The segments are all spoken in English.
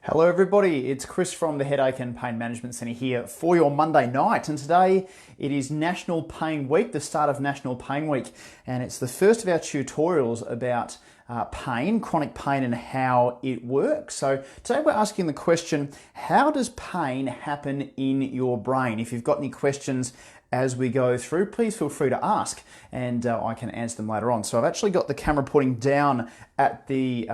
Hello everybody, it's Chris from the Headache and Pain Management Centre here for your Monday night, and today it is National Pain Week, the start of National Pain Week, and it's the first of our tutorials about pain, chronic pain, and how it works. So today we're asking the question, how does pain happen in your brain? If you've got any questions as we go through, please feel free to ask, and I can answer them later on. So I've actually got the camera pointing down at the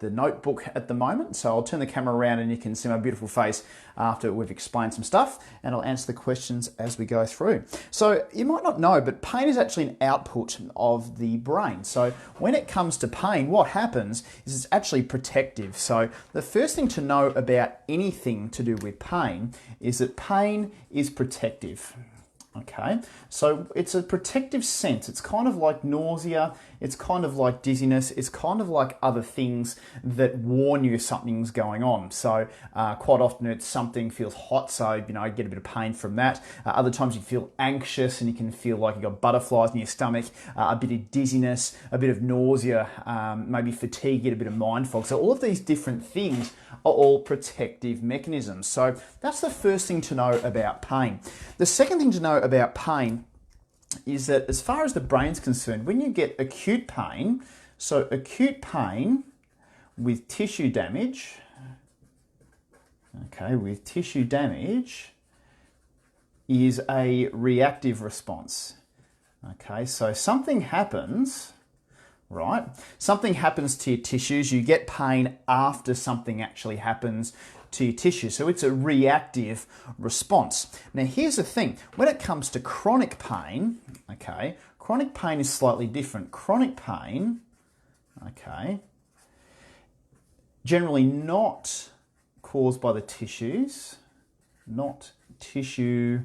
notebook at the moment, so I'll turn the camera around and you can see my beautiful face after we've explained some stuff, and I'll answer the questions as we go through. So you might not know, but pain is actually an output of the brain. So when it comes to pain, what happens is it's actually protective. So the first thing to know about anything to do with pain is that pain is protective. Okay, so it's a protective sense. It's kind of like nausea, it's kind of like dizziness, it's kind of like other things that warn you something's going on. So quite often it's something feels hot, so you get a bit of pain from that. Other times you feel anxious and you can feel like you've got butterflies in your stomach, a bit of dizziness, a bit of nausea, maybe fatigue, get a bit of mind fog. So all of these different things are all protective mechanisms. So that's the first thing to know about pain. The second thing to know about pain is that as far as the brain's concerned, when you get acute pain, so acute pain with tissue damage, with tissue damage is a reactive response. Okay, so something happens, right? Something happens to your tissues, you get pain after something actually happens to your tissue. So it's a reactive response. Now here's the thing, when it comes to chronic pain, chronic pain is slightly different. Chronic pain, generally not caused by the tissues, not tissue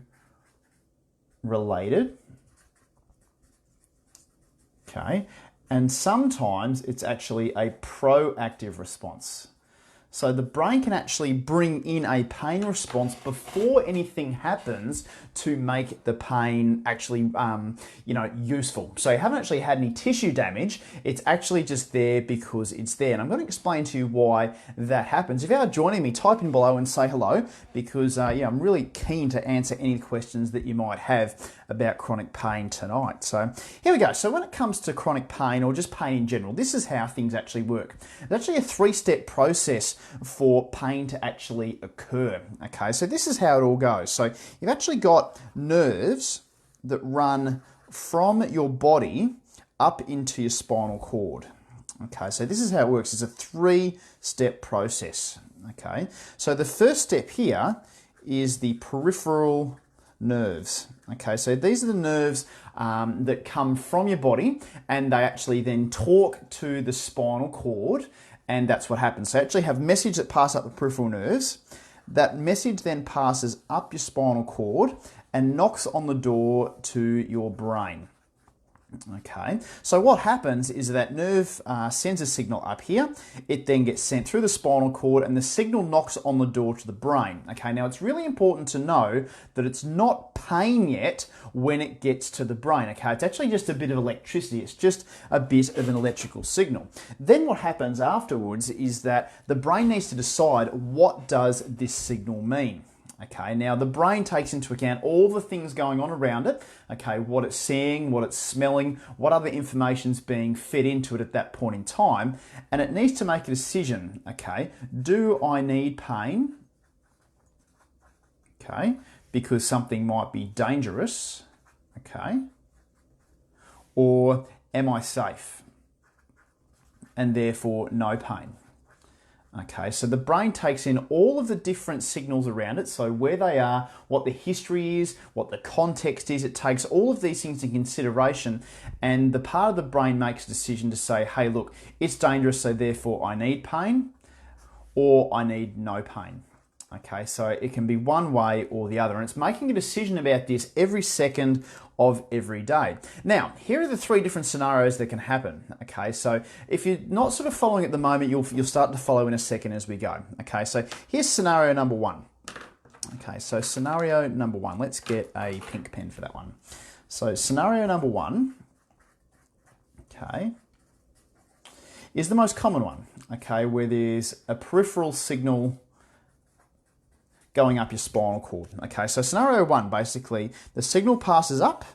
related, and sometimes it's actually a proactive response. So the brain can actually bring in a pain response before anything happens to make the pain actually, useful. So you haven't actually had any tissue damage. It's actually just there because it's there. And I'm going to explain to you why that happens. If you are joining me, type in below and say hello, because I'm really keen to answer any questions that you might have about chronic pain tonight. So here we go. So when it comes to chronic pain or just pain in general, this is how things actually work. It's actually a three-step process for pain to actually occur. Okay, so this is how it all goes. So you've actually got nerves that run from your body up into your spinal cord. Okay, so this is how it works. It's a three-step process. Okay, so the first step here is the peripheral nerves. Okay, so these are the nerves that come from your body, and they actually then talk to the spinal cord, and that's what happens. So actually have message that pass up the peripheral nerves. That message then passes up your spinal cord and knocks on the door to your brain. Okay, so what happens is that nerve sends a signal up here. It then gets sent through the spinal cord and the signal knocks on the door to the brain. Okay, now it's really important to know that it's not pain yet when it gets to the brain. Okay, it's actually just a bit of electricity. It's just a bit of an electrical signal. Then what happens afterwards is that the brain needs to decide, what does this signal mean? Okay, now the brain takes into account all the things going on around it, what it's seeing, what it's smelling, what other information's being fed into it at that point in time, and it needs to make a decision, do I need pain, because something might be dangerous, or am I safe, and therefore no pain. Okay, so the brain takes in all of the different signals around it, so where they are, what the history is, what the context is, it takes all of these things into consideration, and the part of the brain makes a decision to say, hey look, it's dangerous, so therefore I need pain, or I need no pain. Okay, so it can be one way or the other, and it's making a decision about this every second of every day. Now, here are the three different scenarios that can happen. Okay, so if you're not sort of following at the moment, you'll start to follow in a second as we go. Okay, so here's scenario number one. Okay, so scenario number one, let's get a pink pen for that one. So scenario number one, is the most common one. okay, where there's a peripheral signal going up your spinal cord. Okay, so scenario one, basically, the signal passes up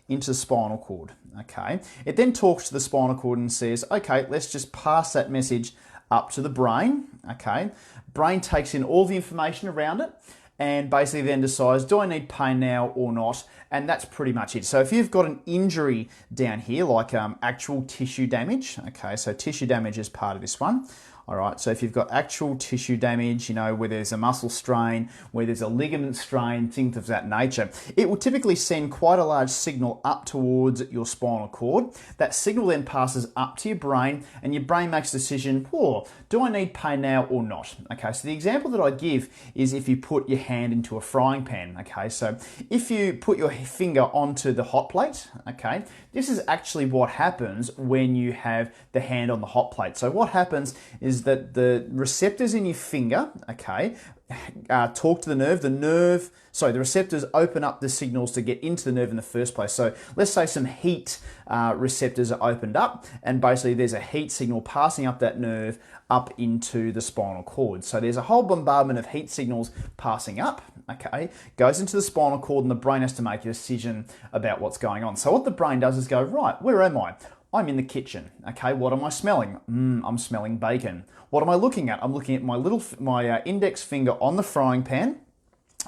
into the spinal cord. Okay, it then talks to the spinal cord and says, okay, let's just pass that message up to the brain. Okay, brain takes in all the information around it and basically then decides, do I need pain now or not? And that's pretty much it. So if you've got an injury down here, like actual tissue damage, okay, so tissue damage is part of this one. All right, so if you've got actual tissue damage, you know, where there's a muscle strain, where there's a ligament strain, things of that nature, it will typically send quite a large signal up towards your spinal cord. That signal then passes up to your brain, and your brain makes a decision, oh, do I need pain now or not? Okay, so the example that I give is if you put your hand into a frying pan. Okay, so if you put your finger onto the hot plate, okay, this is actually what happens when you have the hand on the hot plate. So what happens is that the receptors in your finger, okay, talk to the nerve. The receptors open up the signals to get into the nerve in the first place. So let's say some heat receptors are opened up, and basically there's a heat signal passing up that nerve up into the spinal cord. So there's a whole bombardment of heat signals passing up, okay, goes into the spinal cord, and the brain has to make a decision about what's going on. So what the brain does is go, right, where am I? I'm in the kitchen. Okay, what am I smelling? I'm smelling bacon. What am I looking at? I'm looking at my index finger on the frying pan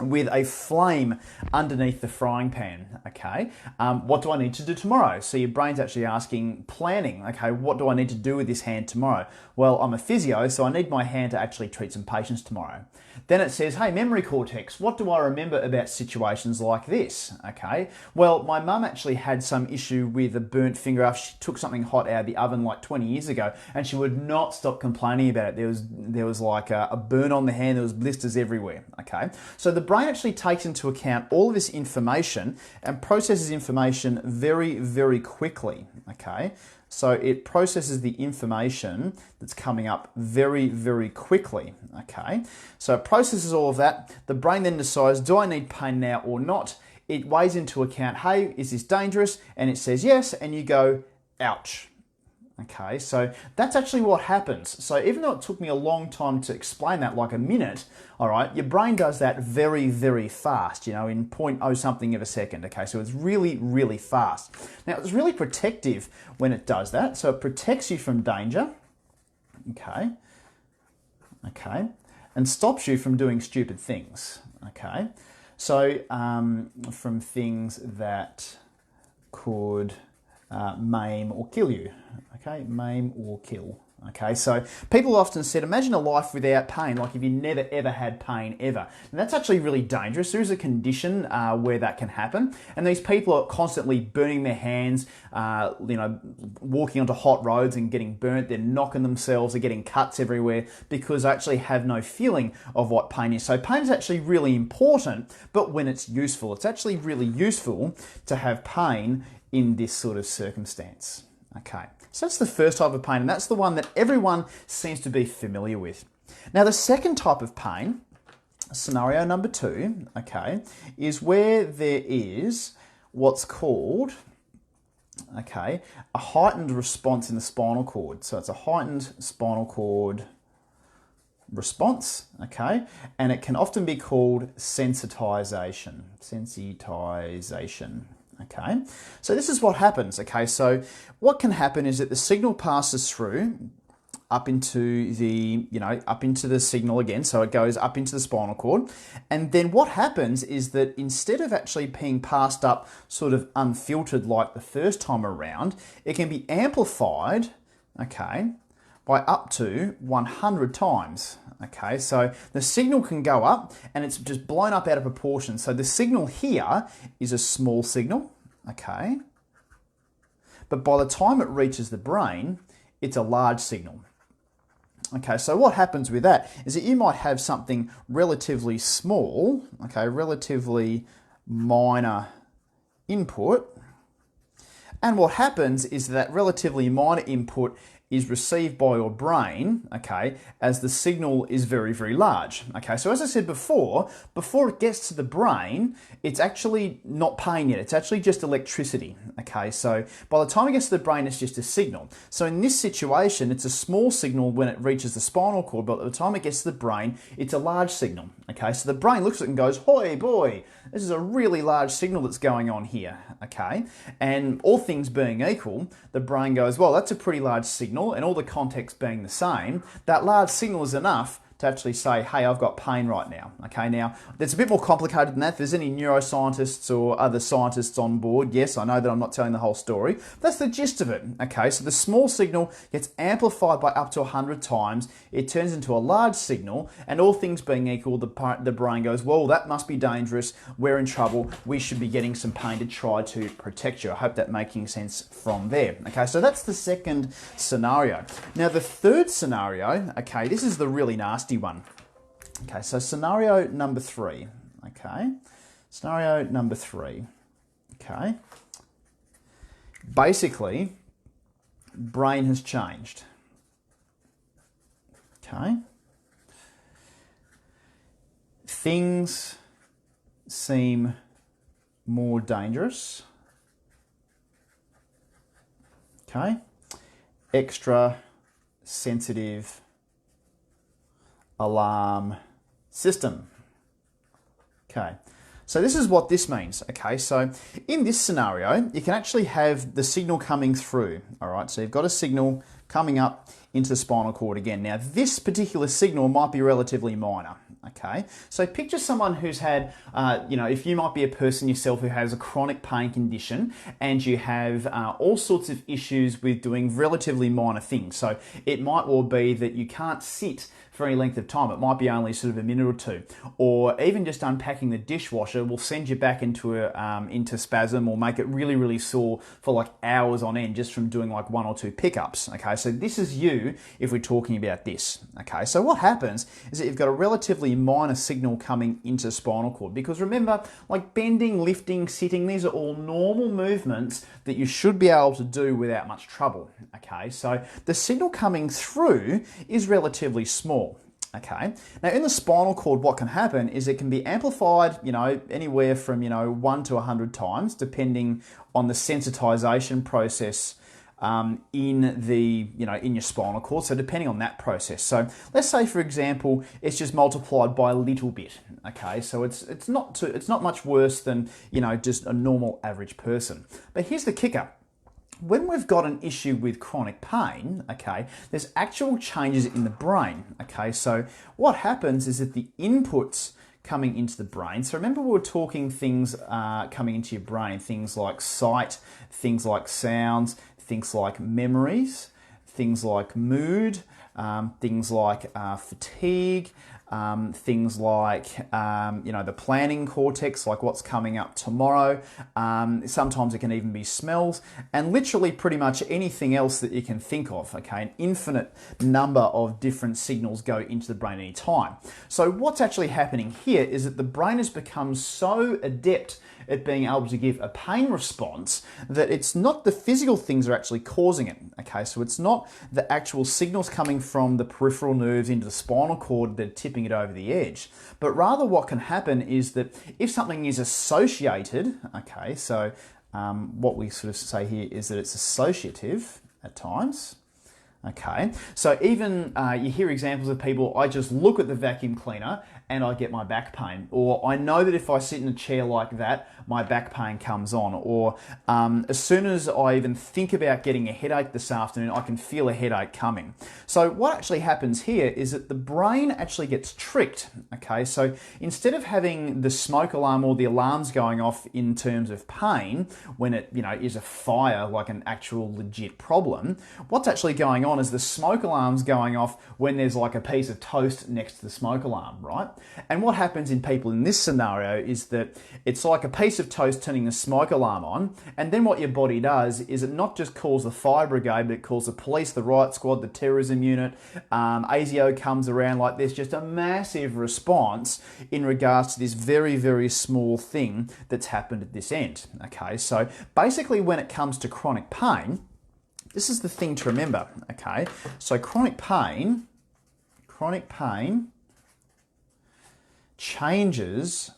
with a flame underneath the frying pan, okay? What do I need to do tomorrow? So your brain's actually asking, planning, okay, what do I need to do with this hand tomorrow? Well, I'm a physio, so I need my hand to actually treat some patients tomorrow. Then it says, hey, memory cortex, what do I remember about situations like this? Okay, well, my mum actually had some issue with a burnt finger after she took something hot out of the oven like 20 years ago, and she would not stop complaining about it. There was like a burn on the hand, there was blisters everywhere, okay? So the brain actually takes into account all of this information and processes information very, very quickly, okay? So it processes the information that's coming up very, very quickly, okay? So it processes all of that. The brain then decides, do I need pain now or not? It weighs into account, hey, is this dangerous? And it says yes, and you go, ouch. Okay, so that's actually what happens. So even though it took me a long time to explain that, like a minute, all right, your brain does that very, very fast, you know, in 0.0 something of a second. Okay, so it's really, really fast. Now, it's really protective when it does that. So it protects you from danger, okay, and stops you from doing stupid things, okay. So from things that could maim or kill you. Okay, maim or kill. Okay, so people often said, imagine a life without pain, like if you never ever had pain ever. And that's actually really dangerous. There is a condition where that can happen. And these people are constantly burning their hands, walking onto hot roads and getting burnt. They're knocking themselves, they're getting cuts everywhere because they actually have no feeling of what pain is. So pain is actually really important, but when it's useful, it's actually really useful to have pain in this sort of circumstance. Okay, so that's the first type of pain, and that's the one that everyone seems to be familiar with. Now, the second type of pain, scenario number 2, okay, is where there is what's called, okay, a heightened response in the spinal cord. So it's a heightened spinal cord response, okay, and it can often be called sensitization. Okay, so this is what happens. Okay, so what can happen is that the signal passes through up into the signal again, so it goes up into the spinal cord, and then what happens is that instead of actually being passed up sort of unfiltered like the first time around, it can be amplified, okay, by up to 100 times. Okay, so the signal can go up and it's just blown up out of proportion. So the signal here is a small signal, okay? But by the time it reaches the brain, it's a large signal. Okay, so what happens with that is that you might have something relatively small, okay, relatively minor input. And what happens is that relatively minor input is received by your brain, okay, as the signal is very, very large. Okay, so as I said before it gets to the brain, it's actually not pain yet, it's actually just electricity. Okay, so by the time it gets to the brain, it's just a signal. So in this situation, it's a small signal when it reaches the spinal cord, but by the time it gets to the brain, it's a large signal. Okay, so the brain looks at it and goes, "Hoi boy, this is a really large signal that's going on here." Okay, and all things being equal, the brain goes, "Well, that's a pretty large signal," and all the context being the same, that large signal is enough to actually say, "Hey, I've got pain right now." Okay, now it's a bit more complicated than that. If there's any neuroscientists or other scientists on board, yes, I know that I'm not telling the whole story. That's the gist of it. Okay, so the small signal gets amplified by up to 100 times. It turns into a large signal, and all things being equal, the brain goes, "Well, that must be dangerous. We're in trouble. We should be getting some pain to try to protect you." I hope that's making sense from there. Okay, so that's the second scenario. Now, the third scenario, okay, this is the really nasty one. Okay, so scenario number 3. Okay, scenario number 3. Okay, basically, brain has changed. Okay, things seem more dangerous. Okay, extra sensitive alarm system. Okay, so this is what this means. Okay, so in this scenario, you can actually have the signal coming through. All right, so you've got a signal coming up into the spinal cord again. Now, this particular signal might be relatively minor. Okay, so picture someone who's had, if you might be a person yourself who has a chronic pain condition and you have all sorts of issues with doing relatively minor things. So it might well be that you can't sit for any length of time. It might be only sort of a minute or two, or even just unpacking the dishwasher will send you back into spasm or make it really, really sore for like hours on end just from doing like 1 or 2 pickups. Okay, so this is you if we're talking about this. Okay, so what happens is that you've got a relatively minor signal coming into the spinal cord, because remember, like bending, lifting, sitting, these are all normal movements that you should be able to do without much trouble. Okay, so the signal coming through is relatively small. Okay, now in the spinal cord, what can happen is it can be amplified, anywhere from 1 to 100 times, depending on the sensitization process in your spinal cord. So depending on that process. So let's say, for example, it's just multiplied by a little bit. Okay, so it's not much worse than just a normal average person. But here's the kicker. When we've got an issue with chronic pain, okay, there's actual changes in the brain. Okay, so what happens is that the inputs coming into the brain. So remember, we were talking things coming into your brain, things like sight, things like sounds, things like memories, things like mood, things like fatigue, things like, the planning cortex, like what's coming up tomorrow. Sometimes it can even be smells, and literally pretty much anything else that you can think of. Okay, an infinite number of different signals go into the brain at any time. So what's actually happening here is that the brain has become so adept at being able to give a pain response that it's not the physical things that are actually causing it. Okay, so it's not the actual signals coming from the peripheral nerves into the spinal cord that are tipping it over the edge, but rather what can happen is that if something is associated, okay, so what we sort of say here is that it's associative at times. Okay, so even you hear examples of people, I just look at the vacuum cleaner and I get my back pain, or I know that if I sit in a chair like that, my back pain comes on, or as soon as I even think about getting a headache this afternoon, I can feel a headache coming. So what actually happens here is that the brain actually gets tricked. Okay, so instead of having the smoke alarm or the alarms going off in terms of pain when it is a fire, like an actual legit problem, what's actually going on is the smoke alarm's going off when there's like a piece of toast next to the smoke alarm, right? And what happens in people in this scenario is that it's like a piece of toast turning the smoke alarm on, and then what your body does is it not just calls the fire brigade, but it calls the police, the riot squad, the terrorism unit, ASIO comes around. Like there's just a massive response in regards to this very, very small thing that's happened at this end. Okay, so basically when it comes to chronic pain, This is the thing to remember, okay? So chronic pain changes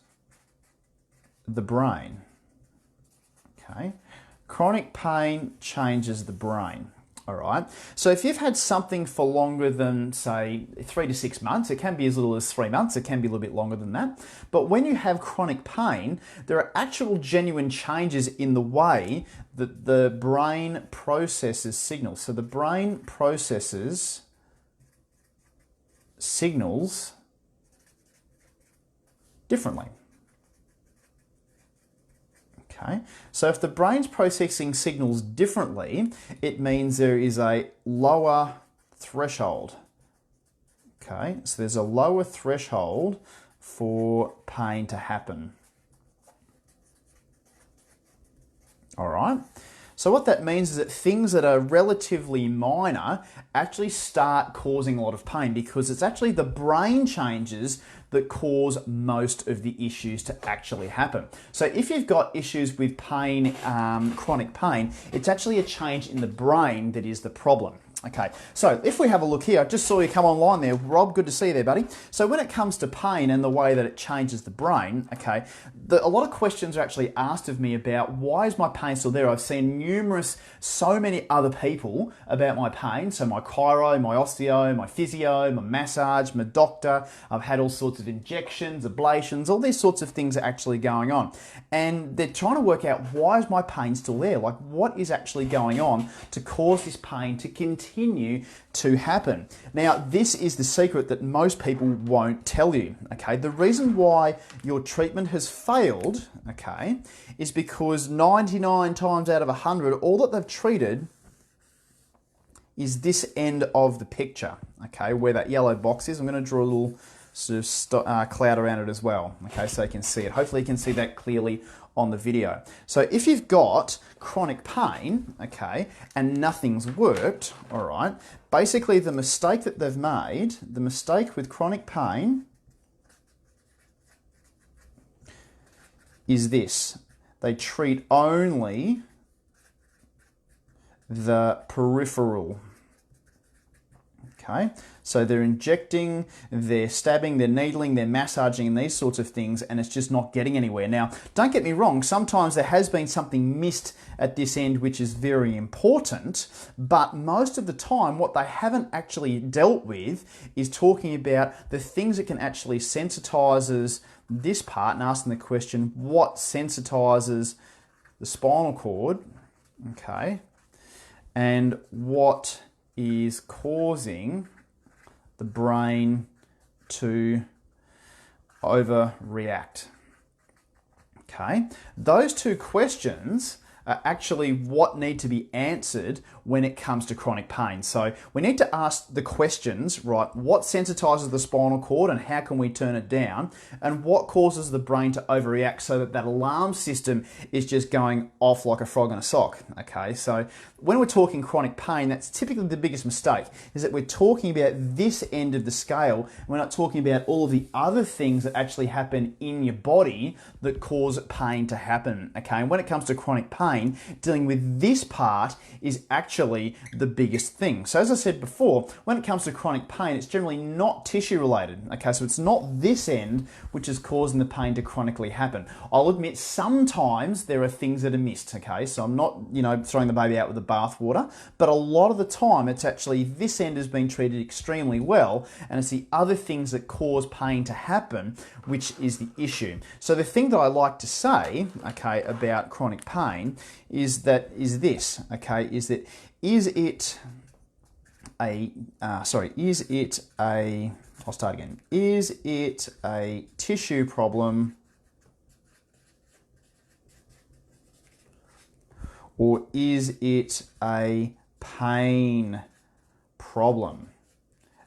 the brain, okay? Chronic pain changes the brain. All right. So if you've had something for longer than, say, 3 to 6 months, it can be as little as 3 months, it can be a little bit longer than that. But when you have chronic pain, there are actual genuine changes in the way that the brain processes signals. So the brain processes signals differently. Okay, so if the brain's processing signals differently, it means there is a lower threshold. Okay, so there's a lower threshold for pain to happen. All right. So what that means is that things that are relatively minor actually start causing a lot of pain, because it's actually the brain changes that cause most of the issues to actually happen. So if you've got issues with pain, chronic pain, it's actually a change in the brain that is the problem. Okay, so if we have a look here, I just saw you come online there. Rob, good to see you there, buddy. So when it comes to pain and the way that it changes the brain, okay, a lot of questions are actually asked of me about why is my pain still there? I've seen so many other people about my pain. So my chiro, my osteo, my physio, my massage, my doctor. I've had all sorts of injections, ablations, all these sorts of things are actually going on. And they're trying to work out, why is my pain still there? Like, what is actually going on to cause this pain to continue to happen? Now, this is the secret that most people won't tell you, okay? The reason why your treatment has failed, okay, is because 99 times out of 100, all that they've treated is this end of the picture, okay, where that yellow box is. I'm going to draw a little sort of cloud around it as well, okay, so you can see it. Hopefully you can see that clearly on the video. So if you've got chronic pain, okay, and nothing's worked, all right, basically the mistake that they've made, the mistake with chronic pain is this: they treat only the peripheral. Okay, so they're injecting, they're stabbing, they're needling, they're massaging, and these sorts of things, and it's just not getting anywhere. Now, don't get me wrong, sometimes there has been something missed at this end which is very important, but most of the time what they haven't actually dealt with is talking about the things that can actually sensitize this part, and asking the question, what sensitizes the spinal cord, okay, and what is causing the brain to overreact. Okay, those two questions are actually what need to be answered when it comes to chronic pain. So we need to ask the questions, right? What sensitizes the spinal cord and how can we turn it down? And what causes the brain to overreact so that that alarm system is just going off like a frog in a sock? Okay, so when we're talking chronic pain, that's typically the biggest mistake, is that we're talking about this end of the scale. We're not talking about all of the other things that actually happen in your body that cause pain to happen. Okay, and when it comes to chronic pain, dealing with this part is actually the biggest thing. So as I said before, when it comes to chronic pain, it's generally not tissue related. Okay, so it's not this end which is causing the pain to chronically happen. I'll admit sometimes there are things that are missed. Okay, so I'm not, throwing the baby out with the bathwater, but a lot of the time it's actually this end has been treated extremely well, and it's the other things that cause pain to happen which is the issue. So the thing that I like to say, okay, about chronic pain is that is it a tissue problem, or is it a pain problem?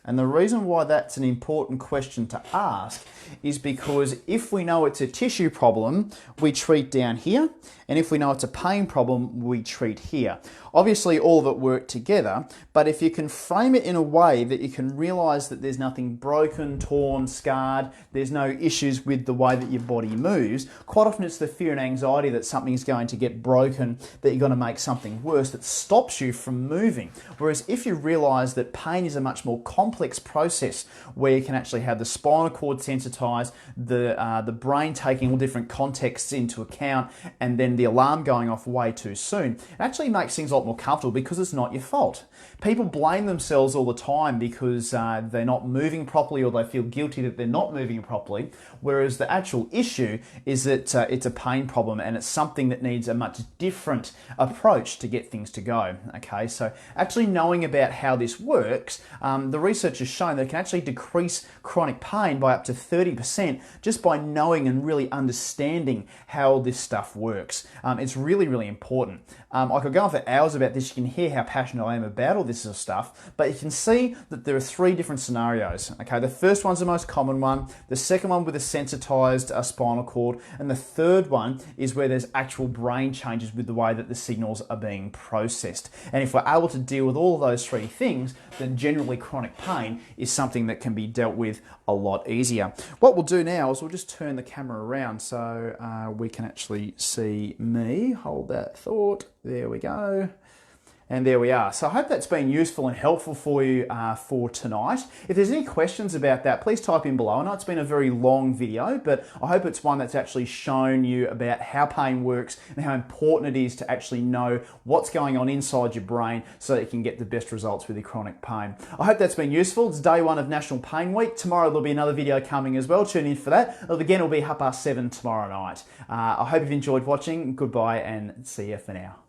And the reason why that's an important question to ask is because if we know it's a tissue problem, we treat down here. And if we know it's a pain problem, we treat here. Obviously, all of it work together, but if you can frame it in a way that you can realize that there's nothing broken, torn, scarred, there's no issues with the way that your body moves, quite often it's the fear and anxiety that something's going to get broken, that you're going to make something worse, that stops you from moving. Whereas if you realize that pain is a much more complex process where you can actually have the spinal cord sensitized, the brain taking all different contexts into account, and then the alarm going off way too soon, it actually makes things a lot more comfortable because it's not your fault. People blame themselves all the time because they're not moving properly or they feel guilty that they're not moving properly, whereas the actual issue is that it's a pain problem and it's something that needs a much different approach to get things to go. Okay, so actually knowing about how this works, the research has shown that it can actually decrease chronic pain by up to 30% just by knowing and really understanding how this stuff works. It's really, really important. I could go on for hours about this. You can hear how passionate I am about all this sort of stuff, but you can see that there are three different scenarios. Okay, the first one's the most common one, the second one with a sensitized spinal cord, and the third one is where there's actual brain changes with the way that the signals are being processed. And if we're able to deal with all of those three things, then generally chronic pain is something that can be dealt with a lot easier. What we'll do now is we'll just turn the camera around so we can actually see me. Hold that thought. There we go. And there we are. So I hope that's been useful and helpful for you for tonight. If there's any questions about that, please type in below. I know it's been a very long video, but I hope it's one that's actually shown you about how pain works and how important it is to actually know what's going on inside your brain so that you can get the best results with your chronic pain. I hope that's been useful. It's day one of National Pain Week. Tomorrow there'll be another video coming as well. Tune in for that. Again, it'll be 7:30 tomorrow night. I hope you've enjoyed watching. Goodbye and see you for now.